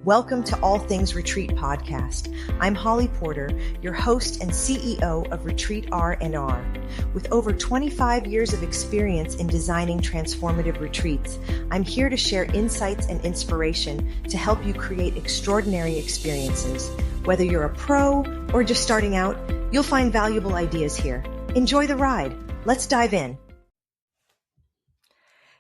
Welcome to All Things Retreat Podcast. I'm Holly Porter, your host and CEO of Retreat R&R. With over 25 years of experience in designing transformative retreats, I'm here to share insights and inspiration to help you create extraordinary experiences. Whether you're a pro or just starting out, you'll find valuable ideas here. Enjoy the ride. Let's dive in.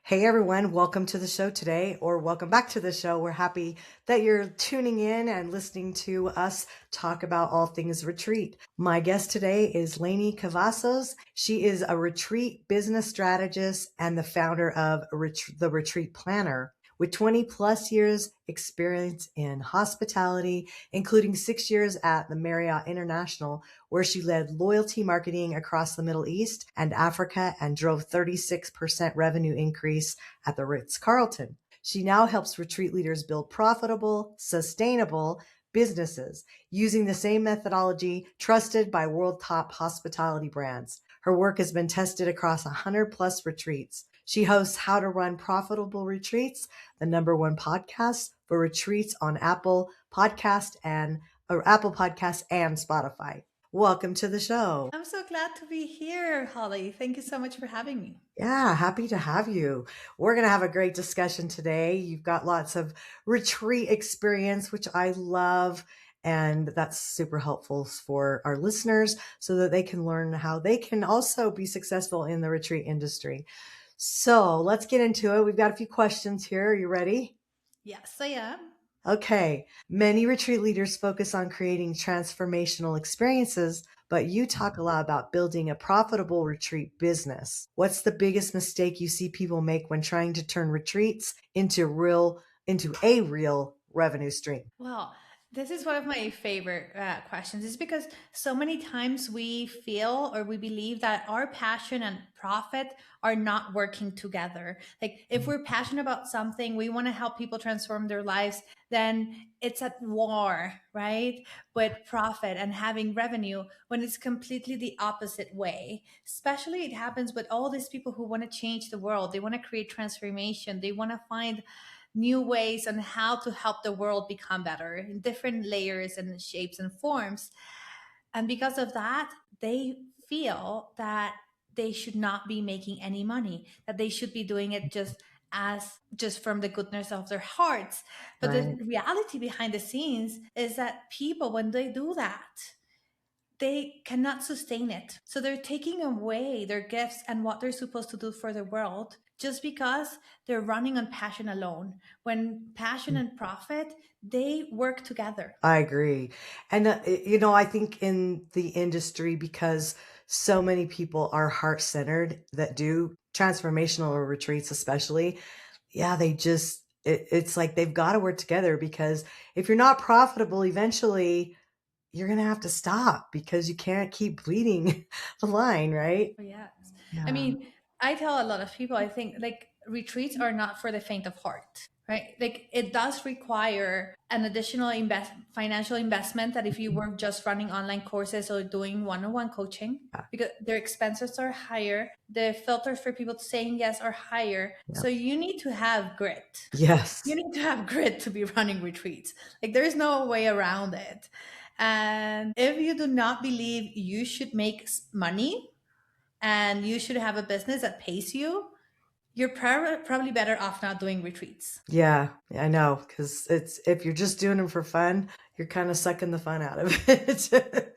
Hey everyone, welcome to the show today, or welcome back to the show. We're happy that you're tuning in and listening to us talk about all things retreat. My guest today is Lainey Cavazos. She is a retreat business strategist and the founder of the Retreat Planner. With 20 plus years experience in hospitality, including 6 years at the Marriott International, where she led loyalty marketing across the Middle East and Africa and drove 36% revenue increase at the Ritz-Carlton. She now helps retreat leaders build profitable, sustainable businesses using the same methodology trusted by world top hospitality brands. Her work has been tested across 100 plus retreats. She hosts How to Run Profitable Retreats, the #1 podcast for retreats on Apple Podcast and Spotify. Welcome to the show. I'm so glad to be here, Holly. Thank you so much for having me. Yeah, happy to have you. We're going to have a great discussion today. You've got lots of retreat experience, which I love. And that's super helpful for our listeners so that they can learn how they can also be successful in the retreat industry. So let's get into it. We've got a few questions here. Are you ready? Yes, I am. Okay. Many retreat leaders focus on creating transformational experiences, but you talk a lot about building a profitable retreat business. What's the biggest mistake you see people make when trying to turn retreats into a real revenue stream? Well, this is one of my favorite questions. It's because so many times we feel or we believe that our passion and profit are not working together. Like if we're passionate about something, we want to help people transform their lives, then it's at war, right? With profit and having revenue when it's completely the opposite way. Especially it happens with all these people who want to change the world. They want to create transformation. They want to find new ways on how to help the world become better in different layers and shapes and forms. And because of that, they feel that they should not be making any money, that they should be doing it just from the goodness of their hearts. But Right. the reality behind the scenes is that people, when they do that, they cannot sustain it. So they're taking away their gifts and what they're supposed to do for the world just because they're running on passion alone. When passion and profit, they work together. I agree. And, I think in the industry, because so many people are heart centered that do transformational retreats, especially, yeah, it's like they've got to work together, because if you're not profitable, eventually you're going to have to stop because you can't keep bleeding the line, right? Yes. Yeah. I mean, I tell a lot of people, I think like retreats are not for the faint of heart, right? Like it does require an additional financial investment that if you were just running online courses or doing one-on-one coaching, because their expenses are higher, the filters for people saying yes are higher. Yeah. So you need to have grit. Yes. You need to have grit to be running retreats. Like there's no way around it. And if you do not believe you should make money and you should have a business that pays you, you're probably better off not doing retreats. Yeah, I know. Because if you're just doing them for fun, you're kind of sucking the fun out of it.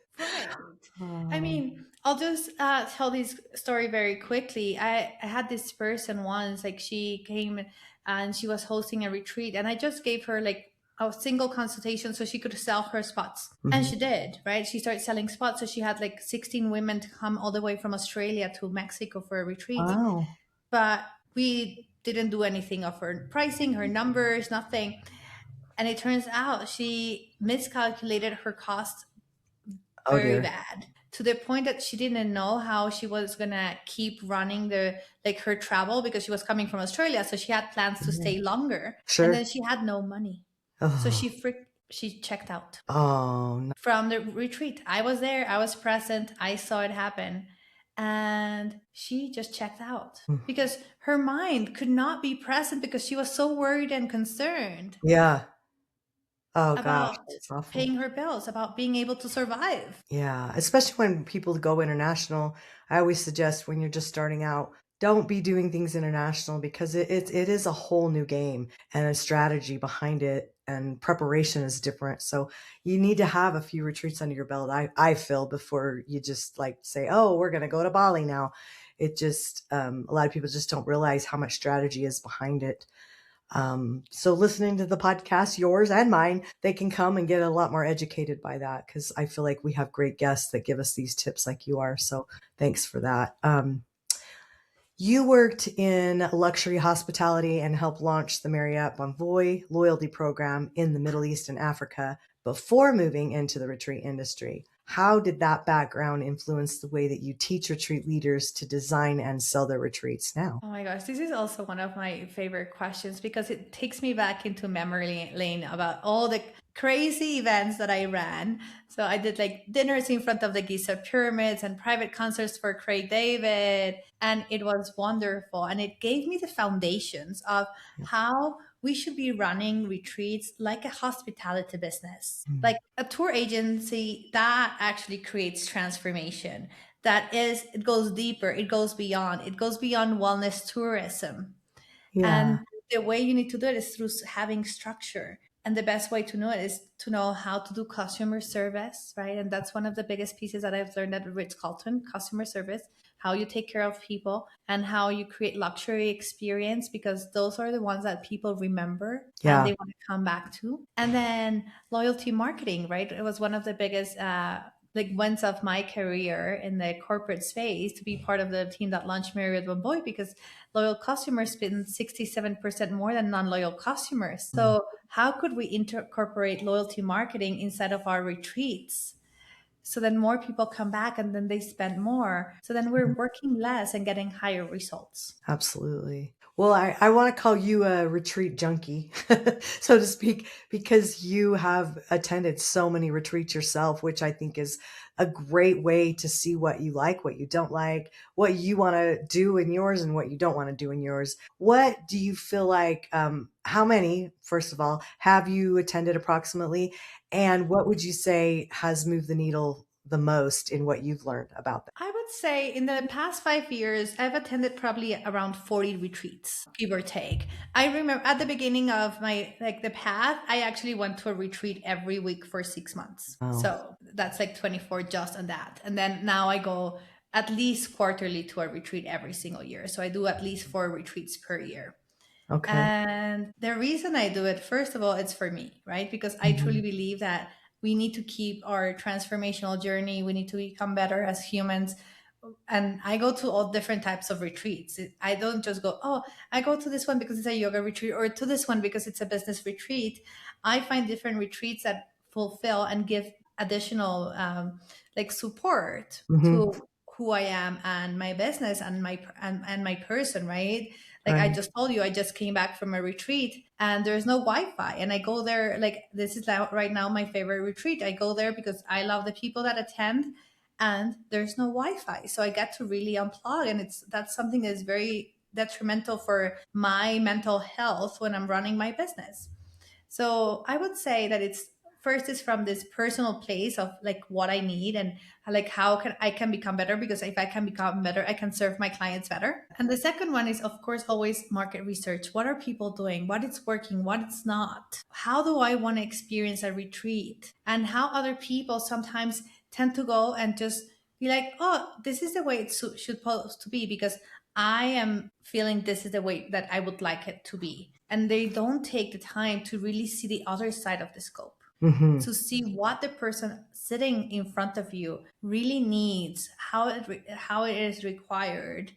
Right. I mean, I'll just tell this story very quickly. I had this person once, like she came and she was hosting a retreat, and I just gave her like a single consultation so she could sell her spots. And she did, right? She started selling spots. So she had like 16 women to come all the way from Australia to Mexico for a retreat. Wow. But we didn't do anything of her pricing, her numbers, nothing. And it turns out she miscalculated her cost very bad, to the point that she didn't know how she was gonna keep running her travel, because she was coming from Australia, so she had plans to stay longer. Sure. And then she had no money. So she checked out from the retreat. I was there, I was present, I saw it happen, and she just checked out because her mind could not be present because she was so worried and concerned. Yeah. Oh gosh, about that's awful. paying her bills, about being able to survive. Yeah, especially when people go international. I always suggest when you're just starting out, don't be doing things international because it is a whole new game and a strategy behind it and preparation is different. So you need to have a few retreats under your belt. I feel before you just like say, oh, we're going to go to Bali now. It just, a lot of people just don't realize how much strategy is behind it. So listening to the podcast, yours and mine, they can come and get a lot more educated by that because I feel like we have great guests that give us these tips like you are. So thanks for that. You worked in luxury hospitality and helped launch the Marriott Bonvoy loyalty program in the Middle East and Africa before moving into the retreat industry. How did that background influence the way that you teach retreat leaders to design and sell their retreats now? Oh my gosh, this is also one of my favorite questions because it takes me back into memory lane about all the crazy events that I ran. So I did like dinners in front of the Giza pyramids and private concerts for Craig David. And it was wonderful. And it gave me the foundations of Yeah. how we should be running retreats like a hospitality business, Mm. like a tour agency that actually creates transformation. That is, it goes deeper, it goes beyond wellness tourism. Yeah. And the way you need to do it is through having structure. And the best way to know it is to know how to do customer service, right? And that's one of the biggest pieces that I've learned at Ritz Carlton: customer service, how you take care of people, and how you create luxury experience, because those are the ones that people remember and Yeah. they want to come back to. And then loyalty marketing, right? It was one of the biggest like wins of my career in the corporate space to be part of the team that launched Marriott Bonvoy, because loyal customers spend 67% more than non-loyal customers. Mm. So how could we incorporate loyalty marketing inside of our retreats? So then more people come back and then they spend more. So then we're working less and getting higher results. Absolutely. Well, I want to call you a retreat junkie, so to speak, because you have attended so many retreats yourself, which I think is a great way to see what you like, what you don't like, what you want to do in yours, and what you don't want to do in yours. What do you feel like? How many, first of all, have you attended approximately? And what would you say has moved the needle the most in what you've learned about that? I would say in the past 5 years, I've attended probably around 40 retreats, give or take. I remember at the beginning of my, like the path, I actually went to a retreat every week for 6 months. Oh, So that's like 24 just on that. And then now I go at least quarterly to a retreat every single year. So I do at least 4 retreats per year. okay. And the reason I do it, first of all, it's for me, right? Because I truly Mhm. believe that we need to keep our transformational journey. We need to become better as humans. And I go to all different types of retreats. I don't just go, oh, I go to this one because it's a yoga retreat, or to this one because it's a business retreat. I find different retreats that fulfill and give additional like support Mhm. to who I am and my business and and my person, right? Like I Right. just told you, I just came back from a retreat and there's no Wi-Fi, and I go there like this is now, right now, my favorite retreat. I go there because I love the people that attend, and there's no Wi-Fi, so I get to really unplug, and that's something that is very detrimental for my mental health when I'm running my business. So I would say that it's first is from this personal place of like what I need, and like how can I can become better, because if I can become better, I can serve my clients better. And the second one is of course always market research. What are people doing? What is working? What is not? How do I want to experience a retreat? And how other people sometimes tend to go and just be like, oh, this is the way it should supposed to be, because I am feeling this is the way that I would like it to be. And they don't take the time to really see the other side of the scope, Mhm. to see what the person sitting in front of you really needs, how it is required.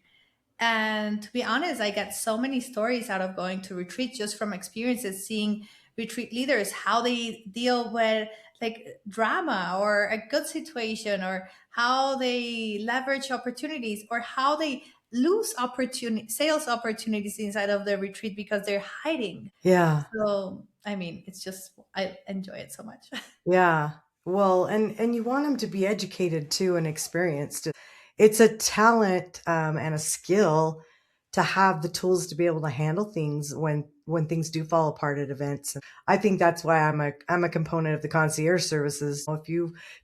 And to be honest, I get so many stories out of going to retreats just from experiences, seeing retreat leaders, how they deal with like drama or a good situation, or how they leverage opportunities, or how they lose opportunity sales opportunities inside of the retreat because they're hiding. Yeah. So, I mean, it's just, I enjoy it so much. Yeah. Well, and you want them to be educated too and experienced. It's a talent, and a skill to have the tools to be able to handle things when things do fall apart at events. And I think that's why I'm a component of the concierge services. If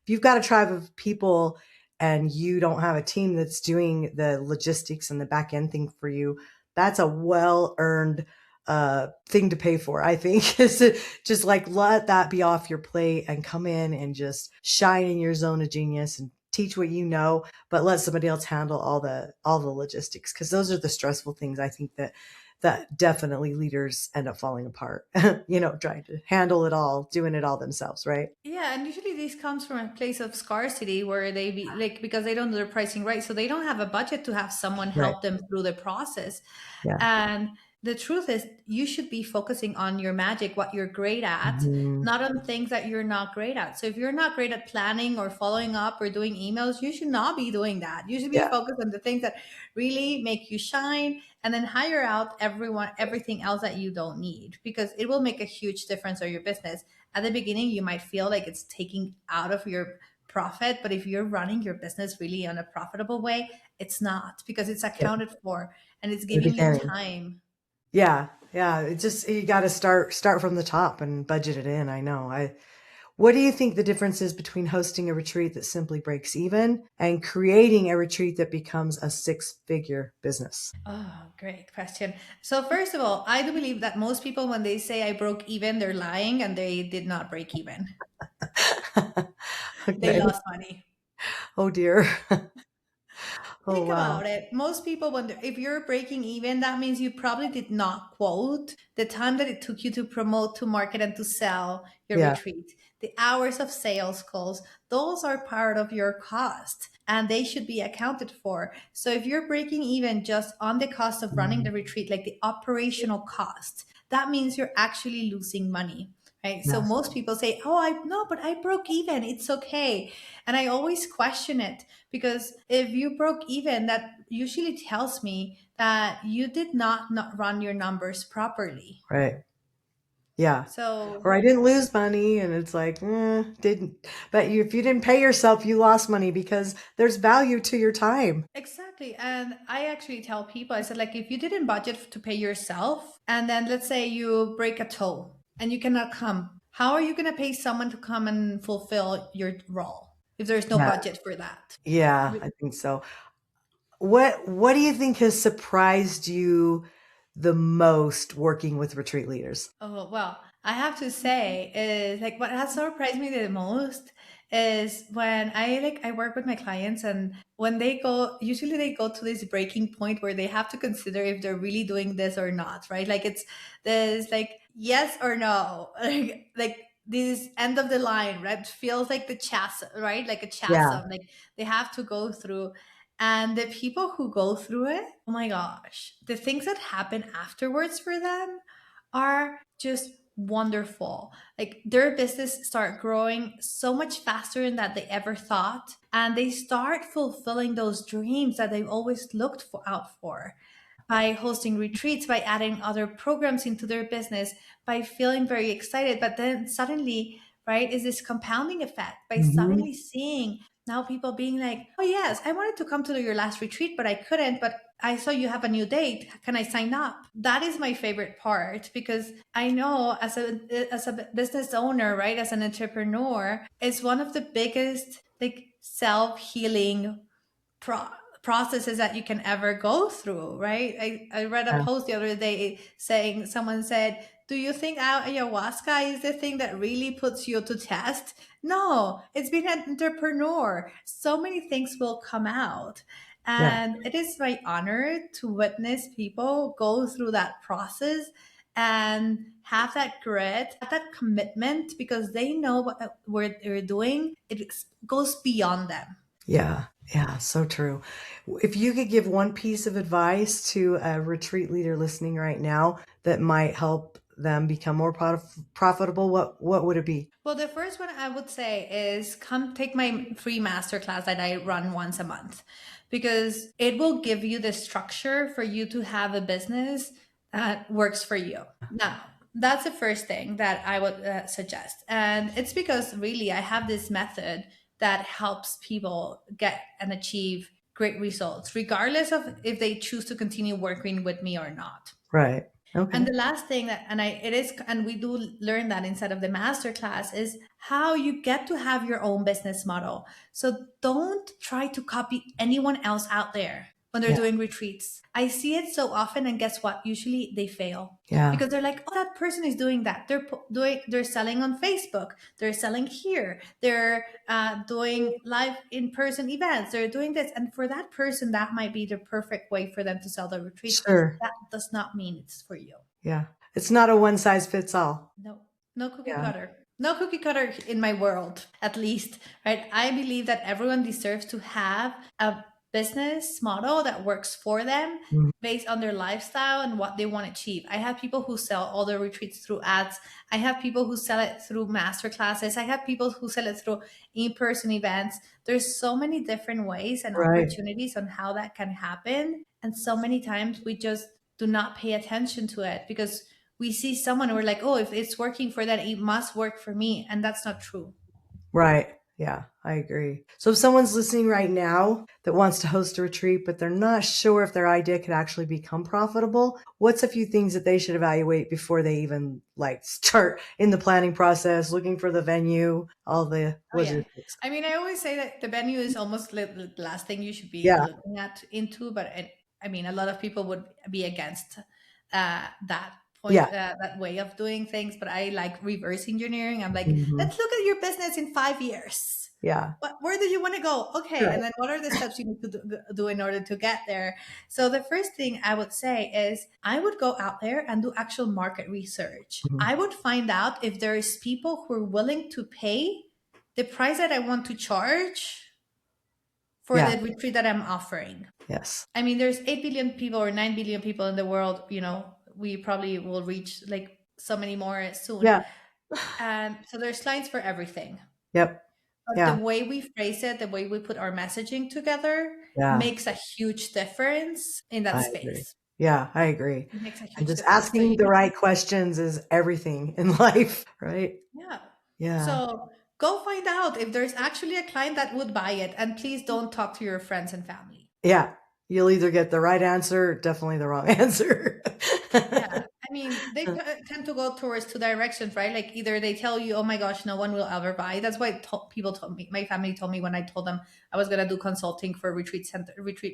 you've got a tribe of people and you don't have a team that's doing the logistics and the back end thing for you, that's a well earned thing to pay for, I think, is to just like let that be off your plate and come in and just shine in your zone of genius and teach what you know, but let somebody else handle all the logistics. Cause those are the stressful things I think that definitely leaders end up falling apart, trying to handle it all, doing it all themselves. Right. Yeah, and usually this comes from a place of scarcity where they be like because they don't do their pricing right, so they don't have a budget to have someone Right. help them through the process. Yeah. And the truth is, you should be focusing on your magic, what you're great at, Mhm. not on things that you're not great at. So if you're not great at planning or following up or doing emails, you should not be doing that. You should be Yeah. focused on the things that really make you shine and then hire out everything else that you don't need because it will make a huge difference on your business. At the beginning, you might feel like it's taking out of your profit, but if you're running your business really on a profitable way, it's not because it's Yeah. accounted for and it's In the giving you beginning. time. Yeah. Yeah. It just, you got to start from the top and budget it in. I know. What do you think the difference is between hosting a retreat that simply breaks even and creating a retreat that becomes a six-figure business? Oh, great question. So, first of all, I do believe that most people, when they say I broke even, they're lying and they did not break even. They Okay. lost money. Oh dear. Oh Think wow. about it. Most people wonder if you're breaking even, that means you probably did not quote the time that it took you to promote, to market, and to sell your Yeah. retreat. The hours of sales calls, those are part of your cost and they should be accounted for. So if you're breaking even just on the cost of running Mhm. the retreat, like the operational cost, that means you're actually losing money. Right. So Yes. most people say, oh, I no, but I broke even. It's okay. And I always question it because if you broke even, that usually tells me that you did not run your numbers properly. Right. Yeah. Or So I didn't lose money, and it's like, didn't. But if you didn't pay yourself, you lost money because there's value to your time. exactly. And I actually tell people, I said, like, if you didn't budget to pay yourself, and then let's say you break a toe and you cannot come, how are you going to pay someone to come and fulfill your role if there's no Yeah. budget for that? Yeah, I think so. What do you think has surprised you the most working with retreat leaders? Oh, well, I have to say is like what has surprised me the most is when I work with my clients and when they go usually they go to this breaking point where they have to consider if they're really doing this or not, right? Like it's there's like yes or no. Like this end of the line, right? It feels like the chasm, right? Like a Yeah. chasm. Like they have to go through. And the people who go through it, oh my gosh, the things that happen afterwards for them are just wonderful. Like their business start growing so much faster than that they ever thought, and they start fulfilling those dreams that they've always looked for, out for by hosting retreats, by adding other programs into their business, by feeling very excited. But then suddenly, right, is this compounding effect by Mhm. suddenly seeing now people being like, oh, yes, I wanted to come to your last retreat, but I couldn't. But I saw you have a new date. Can I sign up? That is my favorite part because I know as a business owner, right, as an entrepreneur, it's one of the biggest like self-healing pro- processes that you can ever go through, right? I read a Yeah. post the other day saying someone said, do you think ayahuasca is the thing that really puts you to test? No, it's being an entrepreneur. So many things will come out. Yeah. And it is my honor to witness people go through that process and have that grit, have that commitment because they know what they're doing. It goes beyond them. Yeah. Yeah, so true. If you could give one piece of advice to a retreat leader listening right now that might help them become more profitable, what would it be? Well, the first one I would say is come take my free masterclass that I run once a month because it will give you the structure for you to have a business that works for you. Now, that's the first thing that I would suggest. And it's because really I have this method that helps people get and achieve great results, regardless of if they choose to continue working with me or not. Right. And Okay. the last thing that, it is, and we do learn that inside of the masterclass, is how you get to have your own business model. So don't try to copy anyone else out there when they're Yeah. doing retreats. I see it so often, and guess what? Usually they fail Yeah. because they're like, "Oh, that person is doing that. They're selling on Facebook. They're selling here. They're doing live in person events. They're doing this." And for that person, that might be the perfect way for them to sell their retreats. Sure. That does not mean it's for you. Yeah. It's not a one size fits all. No, no cookie Yeah. cutter. No cookie cutter in my world, at least, right? I believe that everyone deserves to have a business model that works for them Mhm. based on their lifestyle and what they want to achieve. I have people who sell all their retreats through ads. I have people who sell it through master classes. I have people who sell it through in-person events. There's so many different ways and Right. opportunities on how that can happen. And so many times we just do not pay attention to it because we see someone and we're like, oh, if it's working for that, it must work for me. And that's not true. Right. Yeah, I agree. So if someone's listening right now that wants to host a retreat, but they're not sure if their idea could actually become profitable, what's a few things that they should evaluate before they even like start in the planning process, looking for the venue, all the Oh yeah. logistics? I mean, I always say that the venue is almost the last thing you should be Yeah. looking at into, but I mean, a lot of people would be against that point, Yeah. that way of doing things. But I like reverse engineering. I'm like, Hmm. let's look at your business in 5 years. Yeah. Where do you want to go? Okay, and Right. then what are the steps you need to do in order to get there? So the first thing I would say is I would go out there and do actual market research. Mhm. I would find out if there is people who are willing to pay the price that I want to charge for Yeah. the retreat that I'm offering. Yes. I mean, there's 8 billion people or 9 billion people in the world. We probably will reach like so many more soon. Yeah. And so there's clients for everything. Yep. But the Yeah. way we phrase it, the way we put our messaging together Yeah. makes a huge difference in that I agree. space. Yeah, I agree. It makes a And huge just difference. So asking you the need, right questions is everything in life, right? yeah. Yeah. So go find out if there's actually a client that would buy it. And please don't talk to your friends and family. Yeah. You'll either get the right answer, or definitely the wrong answer. Yeah. I mean, they tend to go towards two directions, right? Like either they tell you, oh my gosh, no one will ever buy. That's why people told me, my family told me when I told them I was going to do consulting for retreat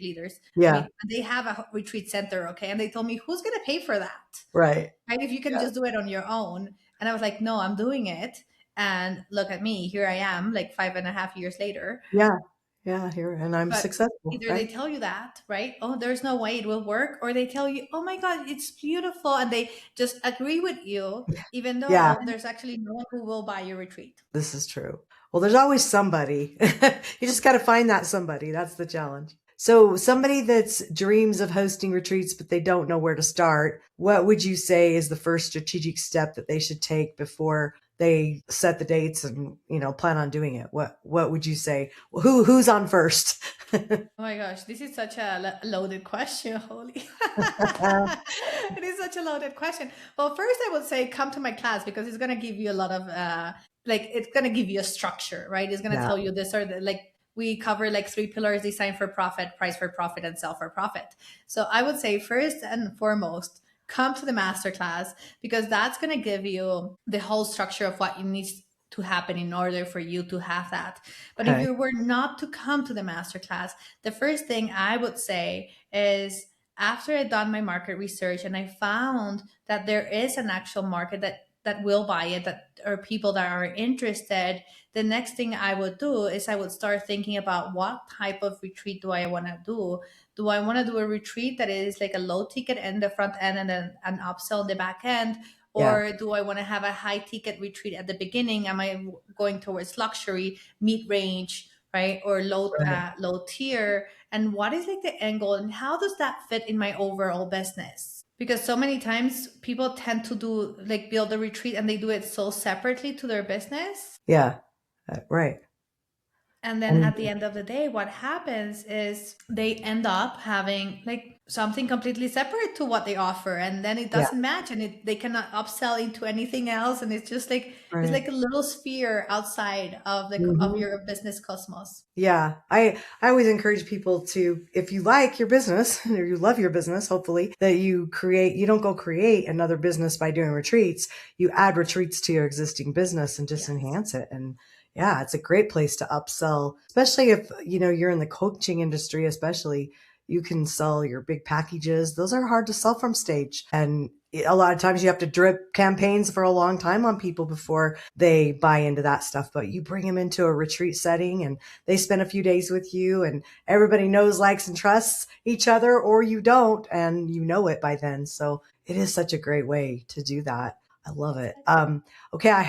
leaders. I Yeah. mean, they have a retreat center, okay? And they told me, who's going to pay for that? Right. Right? If you can Yeah. just do it on your own. And I was like, no, I'm doing it. And look at me, here I am, like 5.5 years later. Yeah. Yeah. Here. And I'm But successful, either right? they tell you that, right? Oh, there's no way it will work, or they tell you, oh my God, it's beautiful. And they just agree with you, even Yeah. though there's actually no one who will buy your retreat. This is true. Well, there's always somebody. You just got to find that somebody. That's the challenge. So, somebody that's dreams of hosting retreats, but they don't know where to start, what would you say is the first strategic step that they should take before they set the dates and, plan on doing it? What would you say? Who's on first? Oh my gosh, this is such a loaded question. Holy. It is such a loaded question. Well, first, I would say come to my class because it's going to give you a lot of, it's going to give you a structure, right? It's going to Yeah. tell you this or that. Like, we cover like 3 pillars: design for profit, price for profit, and sell for profit. So I would say, first and foremost, come to the masterclass because that's going to give you the whole structure of what you need to happen in order for you to have that. But if Okay. you were not to come to the masterclass, the first thing I would say is after I'd done my market research and I found that there is an actual market that will buy it, that are people that are interested, the next thing I would do is I would start thinking about what type of retreat do I want to do. Do I want to do a retreat that is like a low ticket in the front end and then an upsell in the back end? Yeah. Or do I want to have a high ticket retreat at the beginning? Am I going towards luxury, mid range, right, or Right. low tier? And what is like the end goal, and how does that fit in my overall business? Because so many times people tend to do like build a retreat and they do it so separately to their business. Yeah. Right. And then And at the end of the day, what happens is they end up having like something completely separate to what they offer, and then it Yeah. doesn't match, and they cannot upsell into anything else, and it's just like it's Right. like a little sphere outside of the of Mhm. your business cosmos. Yeah. I always encourage people to, if you like your business or you love your business, hopefully that you don't go create another business by doing retreats. You add retreats to your existing business and just Yes. enhance it. And yeah, it's a great place to upsell, especially if, you're in the coaching industry, especially you can sell your big packages. Those are hard to sell from stage. And a lot of times you have to drip campaigns for a long time on people before they buy into that stuff. But you bring them into a retreat setting and they spend a few days with you and everybody knows, likes, and trusts each other, or you don't, and you know it by then. So it is such a great way to do that. I love it. Exactly. Okay, I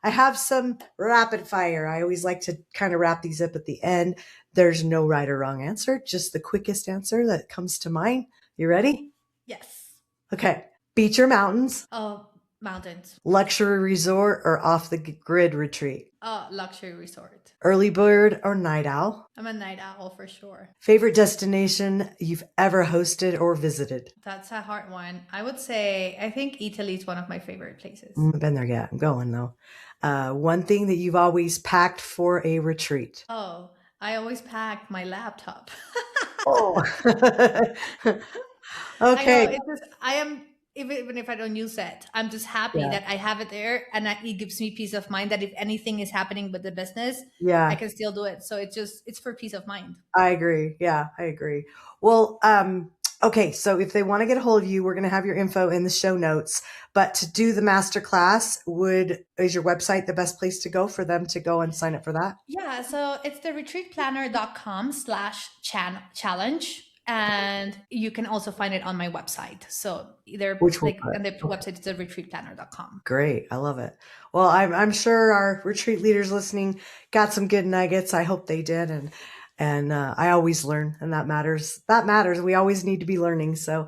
have some rapid fire. I always like to kind of wrap these up at the end. There's no right or wrong answer, just the quickest answer that comes to mind. You ready? Yes. Okay. Beach or mountains, Oh, mountains. luxury resort or off the grid retreat, Oh, luxury resort. early bird or night owl, I'm a night owl for sure. favorite destination you've ever hosted or visited. That's a hard one. I would say I think Italy is one of my favorite places. I've been there yet. I'm going though. One thing that you've always packed for a retreat. Oh, I always pack my laptop. Oh, I know okay. it's just I am even if I don't use it, I'm just happy Yeah. that I have it there, and it gives me peace of mind that if anything is happening with the business, I Yeah. can still do it. So it's for peace of mind. I agree. Yeah, I agree. Well, okay. So if they want to get a hold of you, we're going to have your info in the show notes. But to do the masterclass, is your website the best place to go for them to go and sign up for that? Yeah, so it's the retreatplanner.com/challenge. And you can also find it on my website. So either Which we'll like put. on the Okay. website, it's the retreatplanner.com. Great. I love it. Well, I'm sure our retreat leaders listening got some good nuggets. I hope they did. And I always learn, and that matters. That matters. We always need to be learning. So,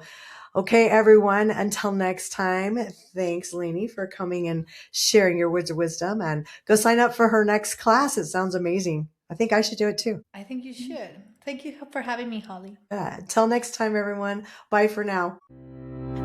okay, everyone, until next time, thanks, Lainey, for coming and sharing your words of wisdom, and go sign up for her next class. It sounds amazing. I think I should do it too. I think you should. Thank you for having me, Holly. Until next time, everyone. Bye for now.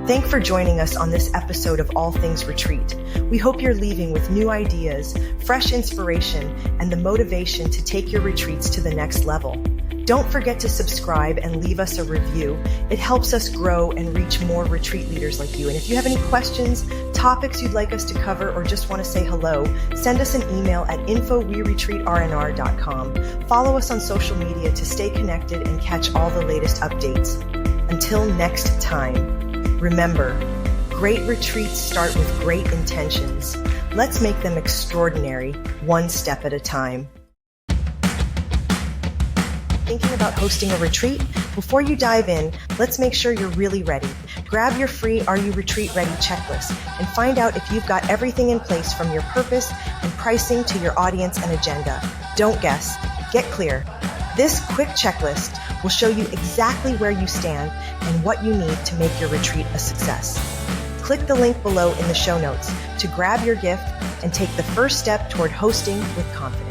Thank for joining us on this episode of All Things Retreat. We hope you're leaving with new ideas, fresh inspiration, and the motivation to take your retreats to the next level. Don't forget to subscribe and leave us a review. It helps us grow and reach more retreat leaders like you. And if you have any questions, topics you'd like us to cover, or just want to say hello, send us an email at info@weretreatrnr.com. Follow us on social media to stay connected and catch all the latest updates. Until next time, remember, great retreats start with great intentions. Let's make them extraordinary, one step at a time. Thinking about hosting a retreat? Before you dive in, let's make sure you're really ready. Grab your free Are You Retreat Ready checklist and find out if you've got everything in place from your purpose and pricing to your audience and agenda. Don't guess. Get clear. This quick checklist will show you exactly where you stand and what you need to make your retreat a success. Click the link below in the show notes to grab your gift and take the first step toward hosting with confidence.